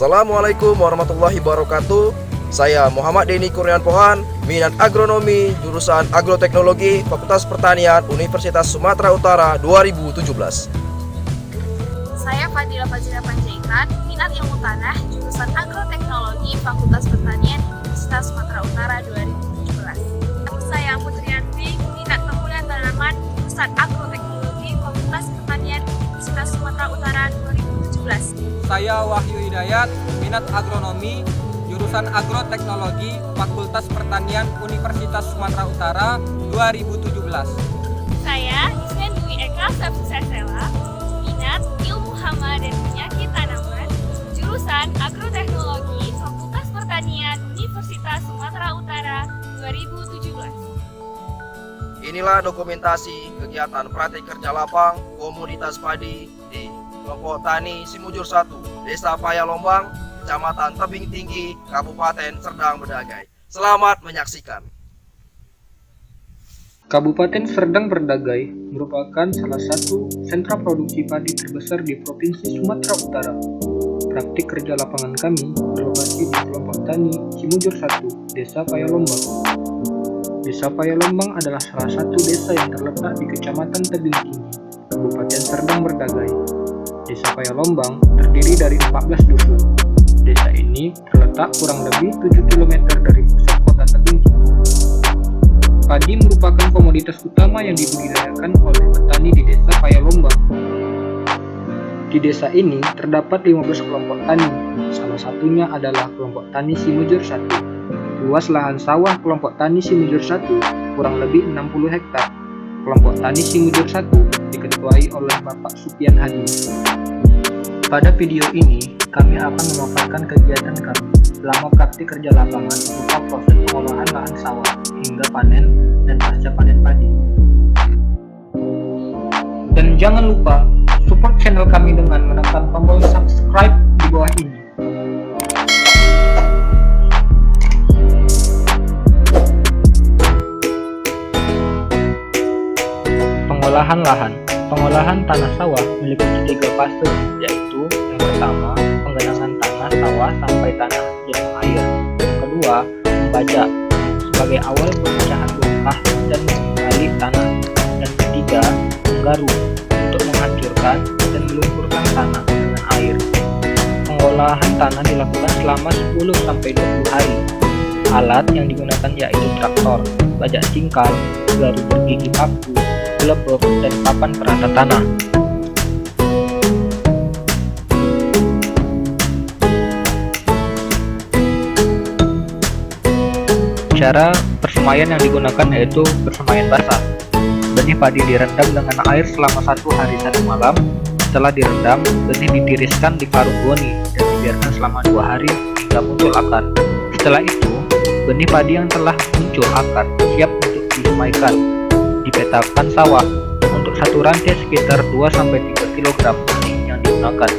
Assalamualaikum warahmatullahi wabarakatuh. Saya Muhammad Denny Kurnian Pohan, minat agronomi, jurusan agroteknologi, Fakultas Pertanian, Universitas Sumatera Utara 2017. Saya Fadila Fazila Panjaitan, minat ilmu tanah, jurusan agroteknologi, Fakultas Pertanian, Universitas Sumatera Utara 2017. Saya Putrianti, minat pembulian tanaman, jurusan agroteknologi, Fakultas Pertanian, Universitas Sumatera Utara 2017. Saya Wahyu Hidayat, minat agronomi, jurusan agroteknologi, Fakultas Pertanian, Universitas Sumatera Utara 2017. Saya Ismen Dwi Eka Sabusesela, minat ilmu hama dan penyakit tanaman, jurusan agroteknologi, Fakultas Pertanian, Universitas Sumatera Utara 2017. Inilah dokumentasi kegiatan praktik kerja lapang komoditas padi di kelompok tani Simujur 1, Desa Payalombang, Kecamatan Tebing Tinggi, Kabupaten Serdang Bedagai. Selamat menyaksikan. Kabupaten Serdang Bedagai merupakan salah satu sentra produksi padi terbesar di Provinsi Sumatera Utara. Praktik kerja lapangan kami berlokasi di kelompok tani Simujur 1, Desa Payalombang. Desa Payalombang adalah salah satu desa yang terletak di Kecamatan Tebing Tinggi, Kabupaten Serdang Bedagai. Desa Payalombang terdiri dari 14 dusun. Desa ini terletak kurang lebih 7 km dari pusat kota Tebing Tinggi. Padi merupakan komoditas utama yang dibudidayakan oleh petani di Desa Payalombang. Di desa ini terdapat 15 kelompok tani, salah satunya adalah kelompok tani Simujur 1. Luas lahan sawah kelompok tani Simujur 1 kurang lebih 60 hektar. Kelompok tani Simujur 1 diketuai oleh Bapak Supian Hadi. Pada video ini, kami akan memaparkan kegiatan kami selama praktik kerja lapangan berupa proses pengolahan lahan sawah hingga panen dan pasca panen padi. Dan jangan lupa support channel kami dengan menekan tombol subscribe di bawah ini. Pengolahan tanah sawah meliputi 3 fase, yaitu yang pertama, penggenangan tanah sawah sampai tanah genang air. Yang kedua, membajak sebagai awal pemecahan bongkah dan menggali tanah. Dan ketiga, menggaru untuk menghancurkan dan melumpurkan tanah dengan air. Pengolahan tanah dilakukan selama 10-20 hari. Alat yang digunakan yaitu traktor, bajak cingkal, garu bergigi paku, gelepok, dan papan perata tanah. Cara persemaian yang digunakan yaitu persemaian basah. Benih padi direndam dengan air selama 1 hari 1 malam. Setelah direndam, benih ditiriskan di karung goni dan dibiarkan selama 2 hari hingga muncul akar. Setelah itu, benih padi yang telah muncul akar siap untuk disemaikan. Dipetakan sawah. Untuk satu rantai sekitar 2-3 kg benih yang digunakan.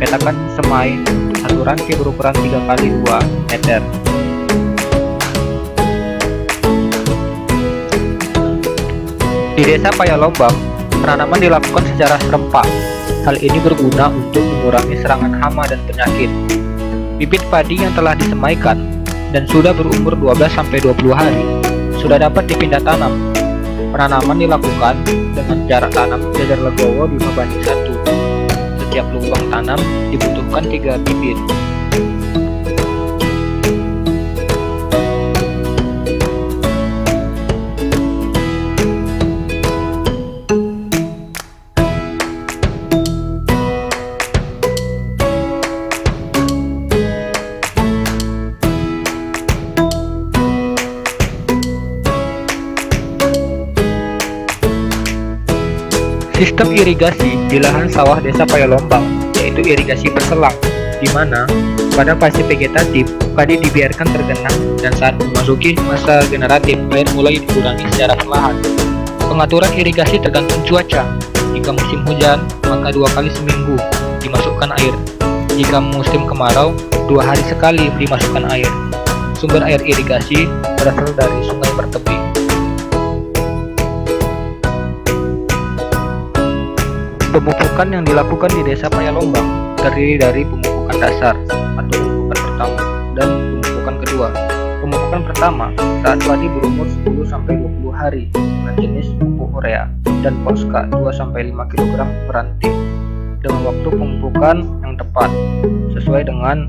Petakan semai untuk satu rantai berukuran 3x2 meter. Di Desa Payalombang, penanaman dilakukan secara serempak. Hal ini berguna untuk mengurangi serangan hama dan penyakit. Bibit padi yang telah disemaikan dan sudah berumur 12-20 hari sudah dapat dipindah tanam. Penanaman dilakukan dengan jarak tanam sejajar legowo 5:1. Setiap lubang tanam dibutuhkan 3 bibit. Sistem irigasi di lahan sawah Desa Payalombang yaitu irigasi berselang, di mana pada fase vegetatif padi dibiarkan tergenang dan saat memasuki masa generatif air mulai dikurangi secara perlahan. Pengaturan irigasi tergantung cuaca. Jika musim hujan, maka 2 kali seminggu dimasukkan air. Jika musim kemarau, 2 hari sekali dimasukkan air. Sumber air irigasi berasal dari sungai bertebing. Pemupukan yang dilakukan di Desa Payalombang terdiri dari pemupukan dasar, atau pemupukan pertama dan pemupukan kedua. Pemupukan pertama saat padi berumur 10-20 hari dengan jenis pupuk urea dan Polska 2-5 kg per ranting dengan waktu pemupukan yang tepat sesuai dengan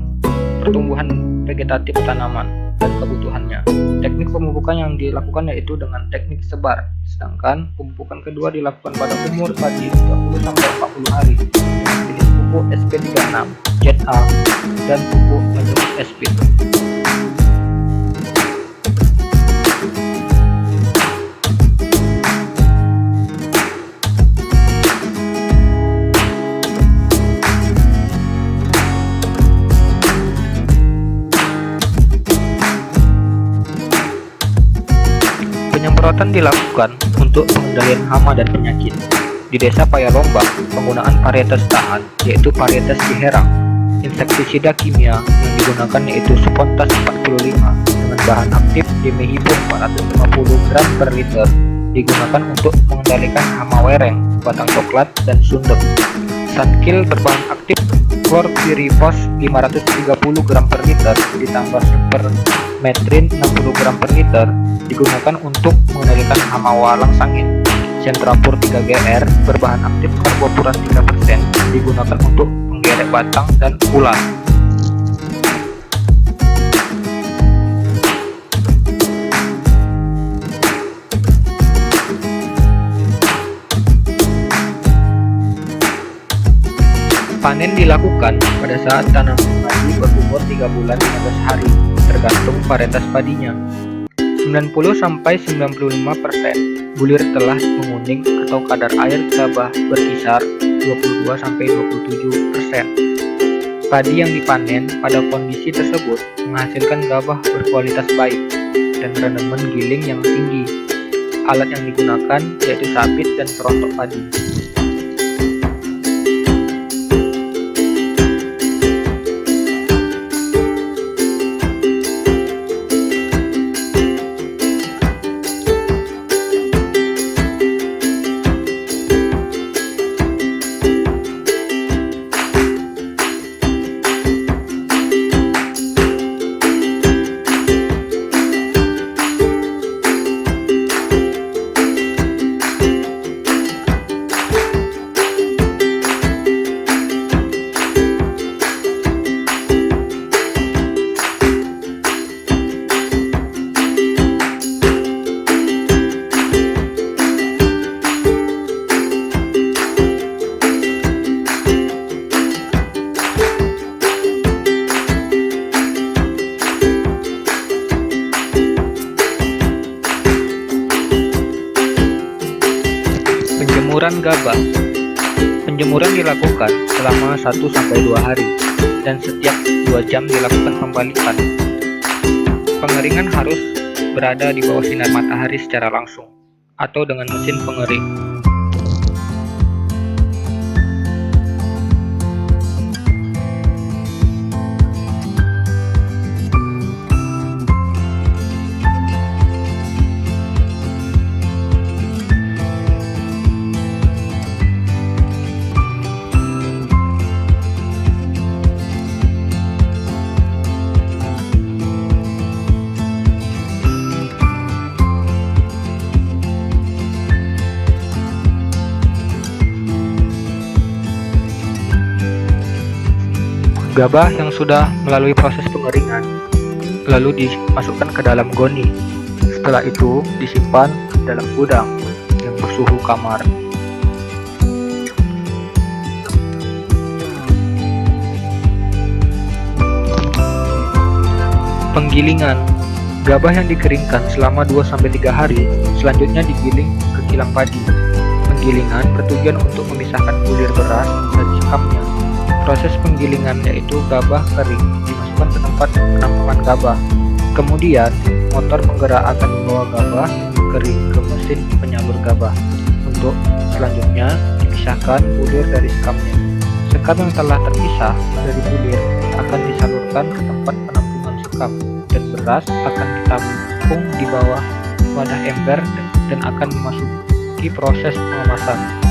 pertumbuhan vegetatif tanaman dan kebutuhannya. Teknik pemupukan yang dilakukan yaitu dengan teknik sebar, sedangkan pemupukan kedua dilakukan pada umur padi 30-40 hari dengan jenis pupuk SP36, ZA, dan pupuk Metro SP. Penyemprotan dilakukan untuk pengendalian hama dan penyakit. Di Desa Payalombang, penggunaan varietas tahan yaitu varietas Ciherang. Insektisida kimia yang digunakan yaitu Spontas 45 dengan bahan aktif dimehibur 450 gram per liter digunakan untuk mengendalikan hama wereng, batang coklat, dan sundep. Sunkill berbahan aktif Chlorpyrifos 530 gram per liter ditambah super metrin 60 gram per liter digunakan untuk mengendalikan hama walang sangit. Sentrapur 3GR berbahan aktif karbofuran 3% digunakan untuk menggerek batang dan ulat. Panen dilakukan pada saat tanaman padi berumur 3 bulan 15 hari, tergantung varietas padinya. 90-95% bulir telah menguning atau kadar air gabah berkisar 22-27%. Padi yang dipanen pada kondisi tersebut menghasilkan gabah berkualitas baik dan rendemen giling yang tinggi. Alat yang digunakan yaitu sabit dan kerontok padi. Penjemuran gabah. Penjemuran dilakukan selama 1-2 hari dan setiap 2 jam dilakukan pembalikan. Pengeringan harus berada di bawah sinar matahari secara langsung atau dengan mesin pengering. Gabah yang sudah melalui proses pengeringan lalu dimasukkan ke dalam goni. Setelah itu disimpan dalam gudang yang bersuhu kamar. Penggilingan. Gabah yang dikeringkan selama 2-3 hari selanjutnya digiling ke kilang padi. Penggilingan bertujuan untuk memisahkan bulir beras dari sekamnya. Proses penggilingan yaitu gabah kering dimasukkan ke tempat penampungan gabah. Kemudian, motor penggerak akan membawa gabah kering ke mesin penyalur gabah. Untuk selanjutnya dipisahkan bulir dari sekamnya. Sekam yang telah terpisah dari bulir akan disalurkan ke tempat penampungan sekam dan beras akan ditampung di bawah wadah ember dan akan memasuki proses pengemasan.